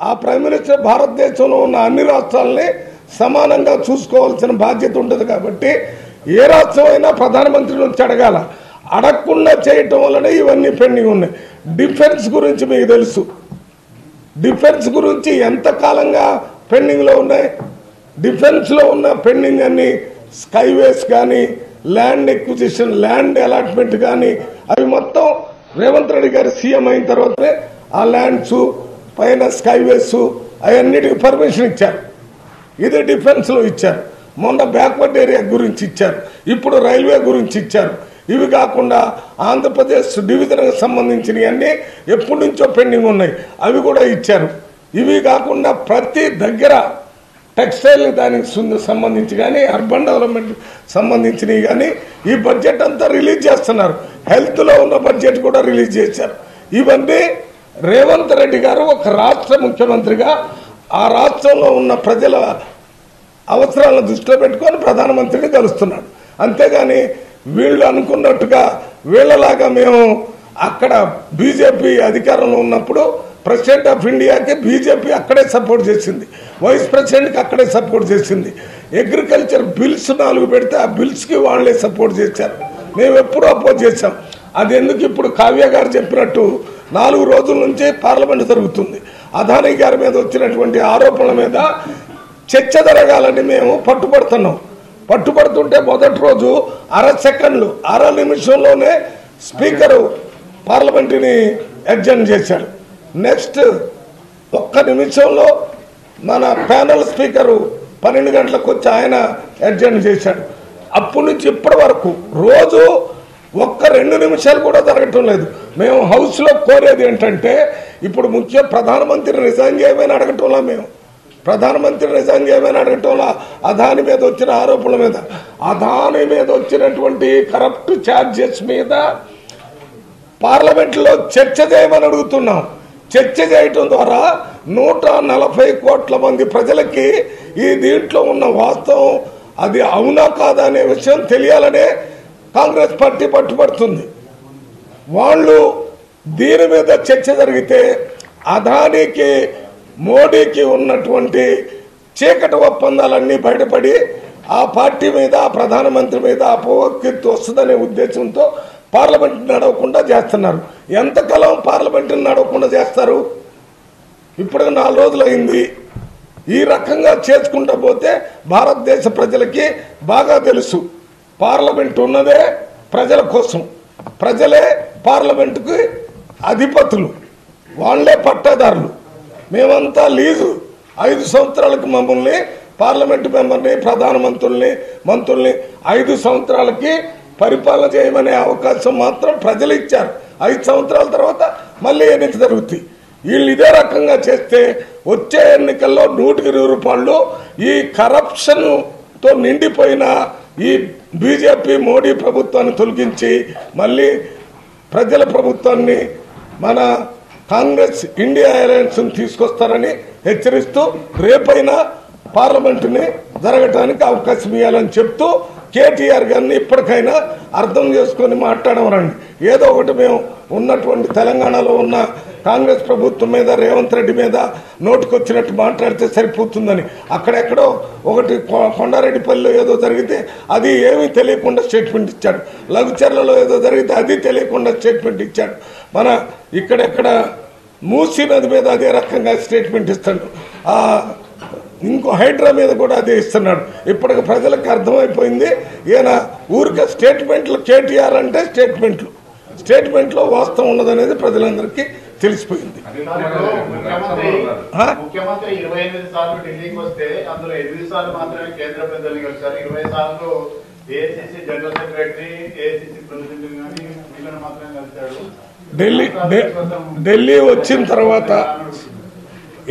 ఆ prime minister భారతదేశంలో ఉన్న అన్ని రాష్ట్రాలని సమానంగా చూసుకోవాల్సిన బాధ్యత ఉంటుంది కాబట్టి ఏ రాష్ట్రం అయినా ప్రధానమంత్రి నుంచి అడగాల. అడగకుండా చేయటం వల్లనే ఇవన్నీ పెండింగ్ ఉన్నాయి. డిఫెన్స్ గురించి మీకు తెలుసు, డిఫెన్స్ గురించి ఎంతకాలంగా పెండింగ్లో ఉన్నాయి. డిఫెన్స్లో ఉన్న పెండింగ్ అన్ని స్కైవేస్ కానీ, ల్యాండ్ ఎక్విజిషన్, ల్యాండ్ అలాట్మెంట్ కానీ అవి మొత్తం రేవంత్ రెడ్డి గారు సీఎం అయిన తర్వాతనే ఆ ల్యాండ్స్ పైన స్కైవేస్ అవన్నిటికి పర్మిషన్ ఇచ్చారు. ఇది డిఫెన్స్లో ఇచ్చారు. మొన్న బ్యాక్వర్డ్ ఏరియా గురించి ఇచ్చారు, ఇప్పుడు రైల్వే గురించి ఇచ్చారు. ఇవి కాకుండా ఆంధ్రప్రదేశ్ డివిజన్కి సంబంధించినవి అన్నీ ఎప్పటి నుంచో పెండింగ్ ఉన్నాయి, అవి కూడా ఇచ్చారు. ఇవి కాకుండా ప్రతి దగ్గర టెక్స్టైల్ దానికి సంబంధించి కానీ, అర్బన్ డెవలప్మెంట్ సంబంధించినవి కానీ ఈ బడ్జెట్ అంతా రిలీజ్ చేస్తున్నారు. హెల్త్లో ఉన్న బడ్జెట్ కూడా రిలీజ్ చేశారు. ఇవన్నీ రేవంత్ రెడ్డి గారు ఒక రాష్ట్ర ముఖ్యమంత్రిగా ఆ రాష్ట్రంలో ఉన్న ప్రజల అవసరాలను దృష్టిలో పెట్టుకొని ప్రధానమంత్రిని కలుస్తున్నాడు. అంతేగాని వీళ్ళు అనుకున్నట్టుగా వీళ్ళలాగా మేము అక్కడ బీజేపీ అధికారంలో ఉన్నప్పుడు ప్రెసిడెంట్ ఆఫ్ ఇండియాకి బీజేపీ అక్కడే సపోర్ట్ చేసింది, వైస్ ప్రెసిడెంట్కి అక్కడే సపోర్ట్ చేసింది. అగ్రికల్చర్ బిల్స్ 4 పెడితే ఆ బిల్స్కి వాళ్ళే సపోర్ట్ చేశారు. మేము ఎప్పుడూ అపోజ్ చేశాం. అది ఎందుకు ఇప్పుడు కావ్య గారు చెప్పినట్టు 4 రోజుల నుంచి పార్లమెంట్ జరుగుతుంది. అదానీ గారి మీద వచ్చినటువంటి ఆరోపణల మీద చర్చ జరగాలని మేము పట్టుబడుతున్నాం. పట్టుబడుతుంటే మొదటి రోజు అర నిమిషంలోనే స్పీకరు పార్లమెంటుని అడ్జర్న్ చేశాడు. నెక్స్ట్ 1 నిమిషంలో మన ప్యానల్ స్పీకరు 12 గంటలకు వచ్చి ఆయన అడ్జర్న్ చేశాడు. అప్పటి నుంచి ఇప్పటి వరకు రోజు 1-2 నిమిషాలు కూడా జరగటం లేదు. మేము హౌస్లో కోరేది ఏంటంటే ఇప్పుడు ప్రధానమంత్రి రిజైన్ చేయమని అడగటంలా, మేము ప్రధానమంత్రి రిజైన్ చేయమని అడగటంలా, అదాని మీద వచ్చిన ఆరోపణల మీద, అదాని మీద వచ్చినటువంటి కరప్ట్ ఛార్జెస్ మీద పార్లమెంట్లో చర్చ చేయమని అడుగుతున్నాం. చర్చ చేయటం ద్వారా 140 కోట్ల మంది ప్రజలకి ఈ దీంట్లో ఉన్న వాస్తవం అది అవునా కాదా అనే విషయం తెలియాలనే కాంగ్రెస్ పార్టీ పట్టుబడుతుంది. వాళ్ళు దీని మీద చర్చ జరిగితే అదానికి మోడీకి ఉన్నటువంటి చీకటి ఒప్పందాలన్నీ బయటపడి ఆ పార్టీ మీద, ఆ ప్రధానమంత్రి మీద అపకీర్తి వస్తుందనే ఉద్దేశంతో పార్లమెంట్ నడవకుండా చేస్తున్నారు. ఎంతకాలం పార్లమెంట్ నడవకుండా చేస్తారు? ఇప్పుడు 4 రోజులు అయింది. ఈ రకంగా చేసుకుంటూ పోతే భారతదేశ ప్రజలకి బాగా తెలుసు, పార్లమెంట్ ఉన్నదే ప్రజల కోసం, ప్రజలే పార్లమెంటుకి అధిపతులు, వాళ్లే పట్టాదారులు. మేమంతా లీజు 5 సంవత్సరాలకు మమ్మల్ని పార్లమెంటు మెంబర్ని, ప్రధానమంత్రుల్ని, మంత్రుల్ని 5 సంవత్సరాలకి పరిపాలన చేయమనే అవకాశం మాత్రం ప్రజలు ఇచ్చారు. 5 సంవత్సరాల తర్వాత మళ్ళీ ఎన్నిక జరుగుతాయి. వీళ్ళు ఇదే రకంగా చేస్తే వచ్చే ఎన్నికల్లో 100కి 100 ఈ కరప్షన్తో నిండిపోయిన ఈ బీజేపీ మోడీ ప్రభుత్వాన్ని తొలగించి మళ్ళీ ప్రజల ప్రభుత్వాన్ని, మన కాంగ్రెస్ ఇండియా అలయన్స్ని తీసుకొస్తారని హెచ్చరిస్తూ రేపైనా పార్లమెంటుని జరగటానికి అవకాశం ఇవ్వాలని చెప్తూ కేటీఆర్ గారిని ఇప్పటికైనా అర్థం చేసుకొని మాట్లాడమరండి. ఏదో ఒకటి మేము ఉన్నటువంటి తెలంగాణలో ఉన్న కాంగ్రెస్ ప్రభుత్వం మీద, రేవంత్ రెడ్డి మీద నోటుకొచ్చినట్టు మాట్లాడితే సరిపోతుందని. అక్కడెక్కడో ఒకటి కొండారెడ్డిపల్లిలో ఏదో జరిగితే అది ఏమీ తెలియకుండా స్టేట్మెంట్ ఇచ్చాడు. లఘుచర్లలో ఏదో జరిగితే అది తెలియకుండా స్టేట్మెంట్ ఇచ్చాడు. మన ఇక్కడెక్కడ మూసీ నది మీద అదే రకంగా స్టేట్మెంట్ ఇస్తాడు. ఇంకో హైడ్రా మీద కూడా అదే ఇస్తున్నాడు. ఇప్పటికి ప్రజలకు అర్థమైపోయింది ఈయన ఊరికే స్టేట్మెంట్లు, కేటీఆర్ అంటే స్టేట్మెంట్లో వాస్తవం ఉన్నదనేది ప్రజలందరికీ తెలిసిపోయింది. ముఖ్యమంత్రి 28 సార్లు ఢిల్లీకి వస్తే అందులో 8 సార్లు మాత్రమే కేంద్ర పెద్దలు కలిసారు. 20 సార్లు AICC general secretary, AICC president కానీ వీళ్ళని మాత్రమే కలిశాడు. ఢిల్లీ వచ్చిన తర్వాత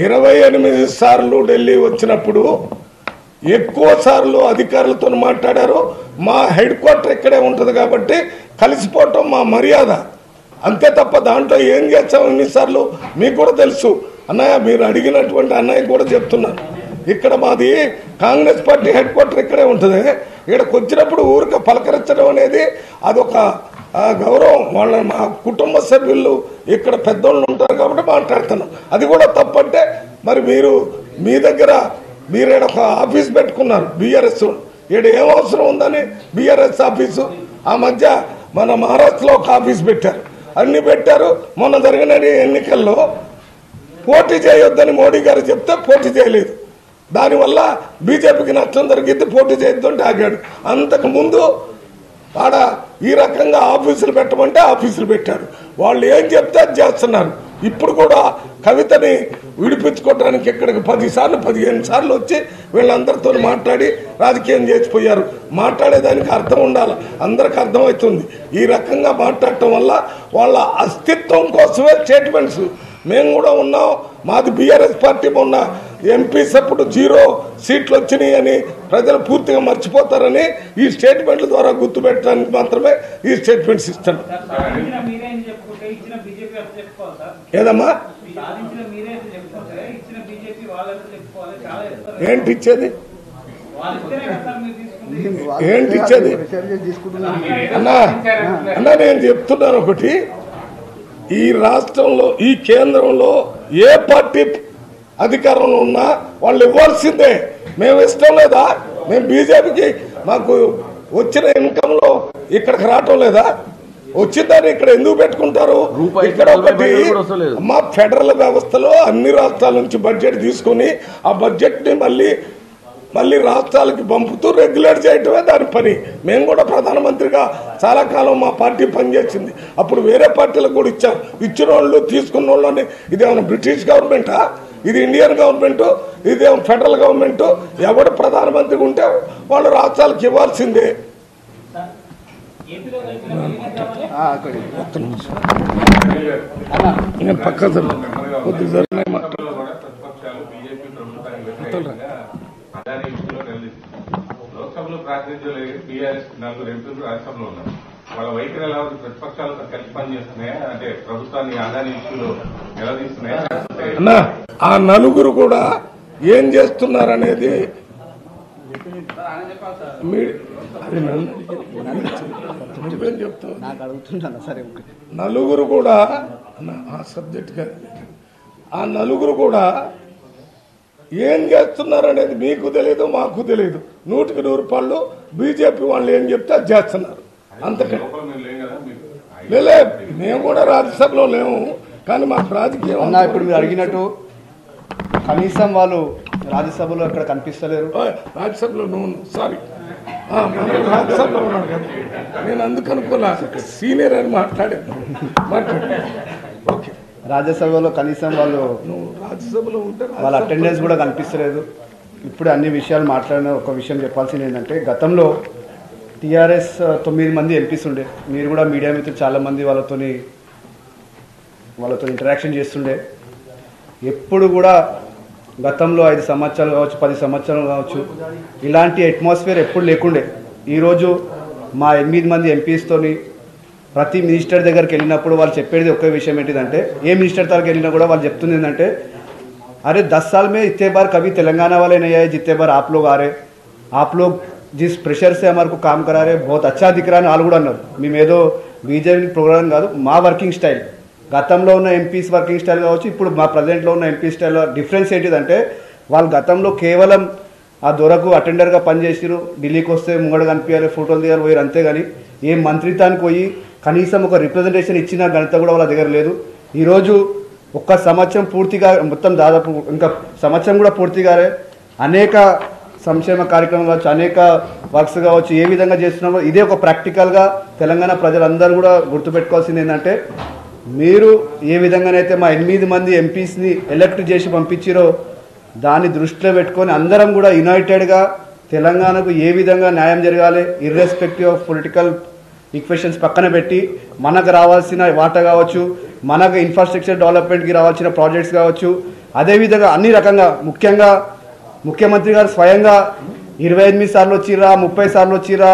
28 సార్లు ఢిల్లీ వచ్చినప్పుడు ఎక్కువ సార్లు అధికారులతో మాట్లాడారు. మా హెడ్ క్వార్టర్ ఇక్కడే ఉంటుంది కాబట్టి కలిసిపోవటం మా మర్యాద, అంతే తప్ప దాంట్లో ఏం చేస్తాం ఎన్నిసార్లు మీకు కూడా తెలుసు. అన్నయ్య మీరు అడిగినటువంటి అన్నయ్య కూడా చెప్తున్నారు, ఇక్కడ మాది కాంగ్రెస్ పార్టీ హెడ్ క్వార్టర్ ఇక్కడే ఉంటుంది. ఇక్కడికి వచ్చినప్పుడు ఊరికే పలకరించడం అనేది అదొక గౌరవం. వాళ్ళ మా కుటుంబ సభ్యులు ఇక్కడ పెద్దోళ్ళు ఉంటారు కాబట్టి మాట్లాడుతున్నాం. అది కూడా తప్పంటే మరి మీరు మీ దగ్గర మీరు ఒక ఆఫీస్ పెట్టుకున్నారు బీఆర్ఎస్, ఈడ ఏం అవసరం ఉందని బీఆర్ఎస్ ఆఫీసు? ఆ మధ్య మన మహారాష్ట్రలో ఒక ఆఫీస్ పెట్టారు, అన్ని పెట్టారు. మొన్న జరిగిన ఎన్నికల్లో పోటీ చేయొద్దని మోడీ గారు చెప్తే పోటీ చేయలేదు. దానివల్ల బీజేపీకి నష్టం జరిగింది, పోటీ చేయొద్దంటే ఆగాడు. అంతకు ముందు ఆడ ఈ రకంగా ఆఫీసులు పెట్టమంటే ఆఫీసులు పెట్టారు. వాళ్ళు ఏం చెప్తే అది చేస్తున్నారు. ఇప్పుడు కూడా కవితని విడిపించుకోవడానికి ఇక్కడికి 10 సార్లు 15 సార్లు వచ్చి వీళ్ళందరితో మాట్లాడి రాజకీయం చేసిపోయారు. మాట్లాడేదానికి అర్థం ఉండాలి, అందరికి అర్థమవుతుంది. ఈ రకంగా మాట్లాడటం వల్ల వాళ్ళ అస్తిత్వం కోసమే స్టేట్మెంట్స్. మేము కూడా ఉన్నాం, మాది బీఆర్ఎస్ పార్టీ మొన్న ఎంపీస్ అప్పుడు 0 సీట్లు వచ్చినాయి అని ప్రజలు పూర్తిగా మర్చిపోతారని ఈ స్టేట్మెంట్ల ద్వారా గుర్తుపెట్టడానికి మాత్రమే ఈ స్టేట్మెంట్స్ ఇస్తాను. ఏదమ్మా ఏంటి ఇచ్చేది? ఏంటి ఇచ్చేది అన్నా? నేను చెప్తున్నాను ఒకటి, ఈ రాష్ట్రంలో ఈ కేంద్రంలో ఏ పార్టీ అధికారంలో ఉన్నా వాళ్ళు ఇవ్వాల్సిందే. మేము ఇష్టం లేదా? మేము బీజేపీకి మాకు వచ్చిన ఇన్కమ్ లో ఇక్కడికి రావటం లేదా? వచ్చిందని ఇక్కడ ఎందుకు పెట్టుకుంటారు? ఇక్కడ ఒకటి మా ఫెడరల్ వ్యవస్థలో అన్ని రాష్ట్రాల నుంచి బడ్జెట్ తీసుకుని ఆ బడ్జెట్ ని మళ్ళీ రాష్ట్రాలకి పంపుతూ రెగ్యులేట్ చేయటమే దాని పని. మేము కూడా ప్రధానమంత్రిగా చాలా కాలం మా పార్టీ పనిచేసింది. అప్పుడు వేరే పార్టీలకు కూడా ఇచ్చాం. ఇచ్చిన వాళ్ళు తీసుకున్న వాళ్ళని ఇదేమన్నా బ్రిటిష్ గవర్నమెంటా? ఇది ఇండియన్ గవర్నమెంట్, ఇదేమో ఫెడరల్ గవర్నమెంట్. ఎవడు ప్రధానమంత్రిగా ఉంటే వాళ్ళు రాష్ట్రాలకు ఇవ్వాల్సిందే. నేను పక్క లోక్సభలో ప్రాతినిధ్యం లేదు, టీఆర్ఎస్ 4 ఎంపీలు రాజ్యసభలో ఉన్నారు. వాళ్ళ వైఖరి ఎలా ఉంది? ప్రతిపక్షాలతో కలిసి పనిచేస్తున్నాయా? అంటే ప్రభుత్వాన్ని ఆదాని ఇష్యూలో నిలదీస్తున్నాయా? అన్నా ఆ నలుగురు కూడా ఏం చేస్తున్నారనేది నలుగురు కూడా ఆ సబ్జెక్ట్ కాదు, ఆ నలుగురు కూడా ఏం చేస్తున్నారనేది మీకు తెలియదు, మాకు తెలియదు. 100కి 100 రూపాయలు బీజేపీ వాళ్ళు ఏం చెప్తే అది చేస్తున్నారు. అంతకంటే మేము కూడా రాజ్యసభలో లేము, కానీ మాకు రాజకీయం అన్నా. ఇప్పుడు మీరు అడిగినట్టు కనీసం వాళ్ళు రాజ్యసభలో ఇక్కడ కనిపిస్తలేరు. రాజ్యసభలో నువ్వు సారీ రాజ్యసభలో ఉన్నాడు కదా, నేను అందుకు అనుకోలే, సీనియర్ అని మాట్లాడాను. ఓకే, రాజ్యసభలో కనీసం వాళ్ళు రాజ్యసభలో ఉంటే వాళ్ళ అటెండెన్స్ కూడా కనిపిస్తలేదు. ఇప్పుడు అన్ని విషయాలు మాట్లాడిన ఒక విషయం చెప్పాల్సింది ఏంటంటే, గతంలో టీఆర్ఎస్ 9 మంది ఎంపీస్ ఉండే. మీరు కూడా మీడియా మిత్రులు చాలామంది వాళ్ళతో ఇంటరాక్షన్ చేస్తుండే. ఎప్పుడు కూడా గతంలో 5 సంవత్సరాలు కావచ్చు, 10 సంవత్సరాలు కావచ్చు, ఇలాంటి అట్మాస్ఫియర్ ఎప్పుడు లేకుండే. ఈరోజు మా 8 మంది ఎంపీస్తోని ప్రతి మినిస్టర్ దగ్గరికి వెళ్ళినప్పుడు వాళ్ళు చెప్పేది ఒకే విషయం ఏంటిదంటే, ఏ మినిస్టర్ దగ్గరికి వెళ్ళినా కూడా వాళ్ళు చెప్తుంది ఏంటంటే, अरे 10 साल में इतने बार कभी तेलंगाना वाले नहीं आए जितने बार आप लोग आ रहे, आप लोग जिस प्रेशर से हमारे को काम करा रहे बहुत अच्छा दिख रहा है. వాళ్ళు కూడా అన్నారు, మేమేదో బీజేపీ ప్రోగ్రామ్ కాదు, మా వర్కింగ్ స్టైల్, గతంలో ఉన్న ఎంపీస్ వర్కింగ్ స్టైల్ కావచ్చు, ఇప్పుడు మా ప్రజెంట్లో ఉన్న ఎంపీ స్టైల్ డిఫరెన్స్ ఏంటిదంటే, వాళ్ళు గతంలో కేవలం ఆ దొరకు అటెండర్గా పనిచేసారు, ఢిల్లీకి వస్తే ముంగడ కనిపించాలి, ఫోటోలు దిగారు, పోయారు, అంతేగాని ఏ మంత్రిత్వానికి పోయి కనీసం ఒక రిప్రజెంటేషన్ ఇచ్చిన ఘనత కూడా వాళ్ళ దగ్గర లేదు. ఈరోజు ఒక్క సంవత్సరం పూర్తిగా, మొత్తం దాదాపు ఇంకా సంవత్సరం కూడా పూర్తిగానే అనేక సంక్షేమ కార్యక్రమాలు కావచ్చు, అనేక వర్క్స్ కావచ్చు, ఏ విధంగా చేస్తున్నామో ఇదే ఒక ప్రాక్టికల్గా తెలంగాణ ప్రజలందరూ కూడా గుర్తుపెట్టుకోవాల్సింది ఏంటంటే, మీరు ఏ విధంగానైతే మా 8 మంది ఎంపీస్ని ఎలక్ట్ చేసి పంపించారో దాన్ని దృష్టిలో పెట్టుకొని అందరం కూడా యునైటెడ్గా తెలంగాణకు ఏ విధంగా న్యాయం జరగాలి, ఇర్రెస్పెక్టివ్ ఆఫ్ పొలిటికల్ ఈక్వేషన్స్ పక్కన పెట్టి మనకు రావాల్సిన వాటా కావచ్చు, మనకు ఇన్ఫ్రాస్ట్రక్చర్ డెవలప్మెంట్కి రావాల్సిన ప్రాజెక్ట్స్ కావచ్చు, అదేవిధంగా అన్ని రకంగా, ముఖ్యంగా ముఖ్యమంత్రి గారు స్వయంగా 28 సార్లు వచ్చిరా, 30 సార్లు వచ్చిరా,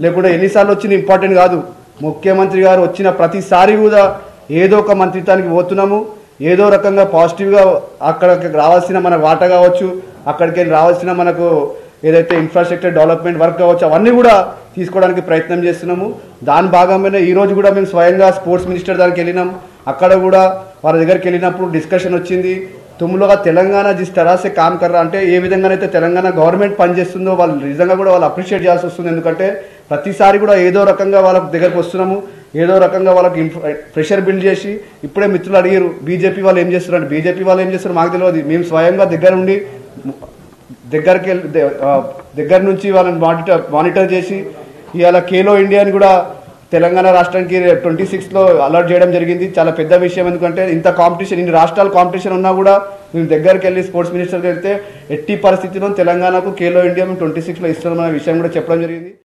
లేకుంటే ఎన్నిసార్లు వచ్చినా ఇంపార్టెంట్ కాదు. ముఖ్యమంత్రి గారు వచ్చిన ప్రతిసారి కూడా ఏదో ఒక మంత్రిత్వానికి పోతున్నాము, ఏదో రకంగా పాజిటివ్గా అక్కడికి రావాల్సిన మన వాటా కావచ్చు, అక్కడికి రావాల్సిన మనకు ఏదైతే ఇన్ఫ్రాస్ట్రక్చర్ డెవలప్మెంట్ వర్క్ కావచ్చు అవన్నీ కూడా తీసుకోవడానికి ప్రయత్నం చేస్తున్నాము. దాని భాగంగానే ఈరోజు కూడా మేము స్వయంగా స్పోర్ట్స్ మినిస్టర్ దగ్గరికి వెళ్ళినాం. అక్కడ కూడా వారి దగ్గరికి వెళ్ళినప్పుడు డిస్కషన్ వచ్చింది, तुम लोग తెలంగాణ जिस तरह से काम कर रहा అంటే ఏ విధంగానైతే తెలంగాణ గవర్నమెంట్ పనిచేస్తుందో వాళ్ళు నిజంగా కూడా వాళ్ళు అప్రిషియేట్ చేయాల్సి వస్తుంది. ఎందుకంటే ప్రతిసారి కూడా ఏదో రకంగా వాళ్ళ దగ్గరకు వస్తున్నాము, ఏదో రకంగా వాళ్ళకి ప్రెషర్ బిల్డ్ చేసి. ఇప్పుడే మిత్రులు అడిగారు బీజేపీ వాళ్ళు ఏం చేస్తున్నారు, బీజేపీ వాళ్ళు ఏం చేస్తారు మాకు తెలియదు. మేము స్వయంగా దగ్గర ఉండి దగ్గర నుంచి వాళ్ళని మానిటర్ చేసి ఇవాళ ఖేలో ఇండియాని కూడా తెలంగాణ రాష్ట్రానికి 26లో అలర్ట్ చేయడం జరిగింది. చాలా పెద్ద విషయం. ఎందుకంటే ఇంత కాంపిటీషన్, ఇన్ని రాష్ట్రాల కాంపిటీషన్ ఉన్నా కూడా మేము దగ్గరికి వెళ్ళి స్పోర్ట్స్ మినిస్టర్కి వెళ్తే ఎట్టి పరిస్థితిలో తెలంగాణకు ఖేలో ఇండియా మేము 26లో ఇస్తున్నామనే విషయం కూడా చెప్పడం జరిగింది.